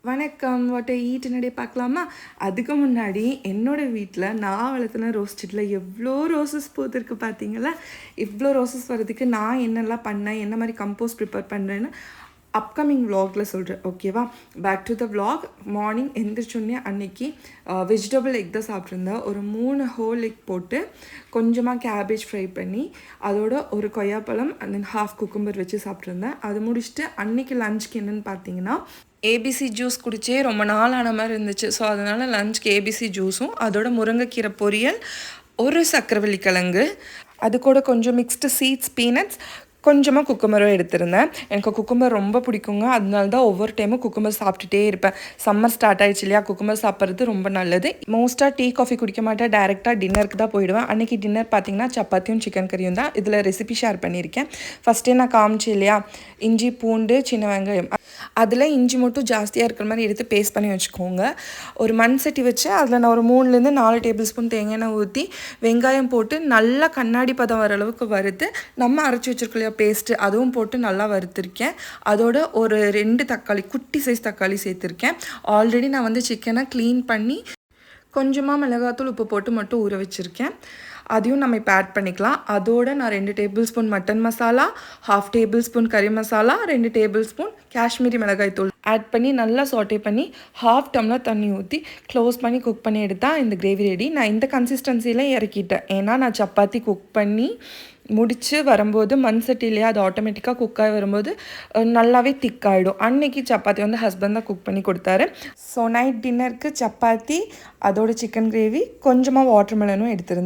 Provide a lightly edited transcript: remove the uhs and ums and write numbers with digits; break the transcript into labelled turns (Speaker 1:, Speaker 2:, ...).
Speaker 1: வணக்கம். What I eat என்னடே பார்க்கலாமா? அதுக்கு முன்னாடி என்னோட வீட்டில் நான் வளர்த்துன ரோஸ் செடியில் எவ்வளோ ரோசஸ் பூத்திருக்கு பார்த்தீங்களா? இவ்வளோ ரோசஸ் வர்றதுக்கு நான் என்னெல்லாம் பண்ணேன், என்ன மாதிரி கம்போஸ்ட் ப்ரிப்பேர் பண்ணுறேன்னு அப்கமிங் விலாகில் சொல்கிறேன். ஓகேவா? Back to the vlog. Morning எந்திரிச்சோடனே அன்னைக்கு வெஜிடபிள் எக் தான் சாப்பிட்ருந்தேன். ஒரு 3 ஹோல் எக் போட்டு கொஞ்சமாக கேபேஜ் ஃப்ரை பண்ணி அதோட ஒரு கொய்யாப்பழம் அண்ட் தென் ஹாஃப் குக்கும்பர் வச்சு சாப்பிட்ருந்தேன். அது முடிச்சுட்டு அன்றைக்கி லஞ்சுக்கு என்னென்னு பார்த்தீங்கன்னா ஏபிசி ஜூஸ் குடித்தே ரொம்ப நாள் ஆன மாதிரி இருந்துச்சு. ஸோ அதனால் லஞ்சுக்கு ஏபிசி ஜூஸும் அதோட முருங்கைக்கீரை பொரியல், ஒரு சக்கரவள்ளி கிழங்கு, அது கூட கொஞ்சம் மிக்ஸ்டு சீட்ஸ், பீனட்ஸ், கொஞ்சமாக குக்கும்பரும் எடுத்திருந்தேன். எனக்கு குக்கும்பர் ரொம்ப பிடிக்குங்க. அதனால தான் ஒவ்வொரு டைமும் குக்கும்பர் சாப்பிட்டுட்டே இருப்பேன். சம்மர் ஸ்டார்ட் ஆகிடுச்சு இல்லையா? குக்கும்பர் சாப்பிட்றது ரொம்ப நல்லது. மோஸ்ட்டாக டீ காஃபி குடிக்க மாட்டேன், டைரெக்டாக டின்னருக்கு தான் போயிடுவேன். அன்றைக்கி டின்னர் பார்த்திங்கன்னா சப்பாத்தியும் சிக்கன் கறியும் தான். இதில் ரெசிபி ஷேர் பண்ணியிருக்கேன். ஃபஸ்ட்டே நான் காமிச்சு இல்லையா, இஞ்சி பூண்டு சின்ன வெங்காயம், அதில் இஞ்சி மட்டும் ஜாஸ்தியாக இருக்கிற மாதிரி எடுத்து பேஸ்ட் பண்ணி வச்சுக்கோங்க. ஒரு மண் சட்டி வச்சு அதில் நான் ஒரு 3லேருந்து 4 டேபிள் ஸ்பூன் தேங்காய் எண்ணெய் ஊற்றி வெங்காயம் போட்டு நல்லா கண்ணாடி பதம் வர அளவுக்கு வறுத்து நம்ம அரைச்சி வச்சுருக்கோம் இல்லையா பேஸ்ட்டு, அதுவும் போட்டு நல்லா வறுத்துருக்கேன். அதோட ஒரு 2 தக்காளி, குட்டி சைஸ் தக்காளி சேர்த்துருக்கேன். ஆல்ரெடி நான் வந்து சிக்கனை க்ளீன் பண்ணி கொஞ்சமாக மிளகாத்தூள் உப்பு போட்டு மட்டும் ஊற வச்சுருக்கேன். அதையும் நம்ம இப்போ ஆட் பண்ணிக்கலாம். அதோடு நான் 2 table spoon mutton masala, 1/2 table spoon கறி மசாலா, 2 டேபிள் ஸ்பூன் காஷ்மீரி மிளகாய் தூள் ஆட் பண்ணி நல்லா சாட்டே பண்ணி 1/2 டம்ளர் தண்ணி ஊற்றி க்ளோஸ் பண்ணி குக் பண்ணி எடுத்தால் இந்த கிரேவி ரெடி. நான் இந்த கன்சிஸ்டன்சியில் இறக்கிட்டேன். ஏன்னா நான் சப்பாத்தி குக் பண்ணி முடித்து வரும்போது மண் சட்டிலேயே அது ஆட்டோமேட்டிக்காக குக்காகி வரும்போது நல்லாவே திக்காகிடும். அன்றைக்கி சப்பாத்தி வந்து ஹஸ்பண்ட் தான் குக் பண்ணி கொடுத்தாரு. ஸோ நைட் டின்னருக்கு சப்பாத்தி, அதோட சிக்கன் கிரேவி, கொஞ்சமாக வாட்டர் மெலனும் எடுத்திருந்தேன்.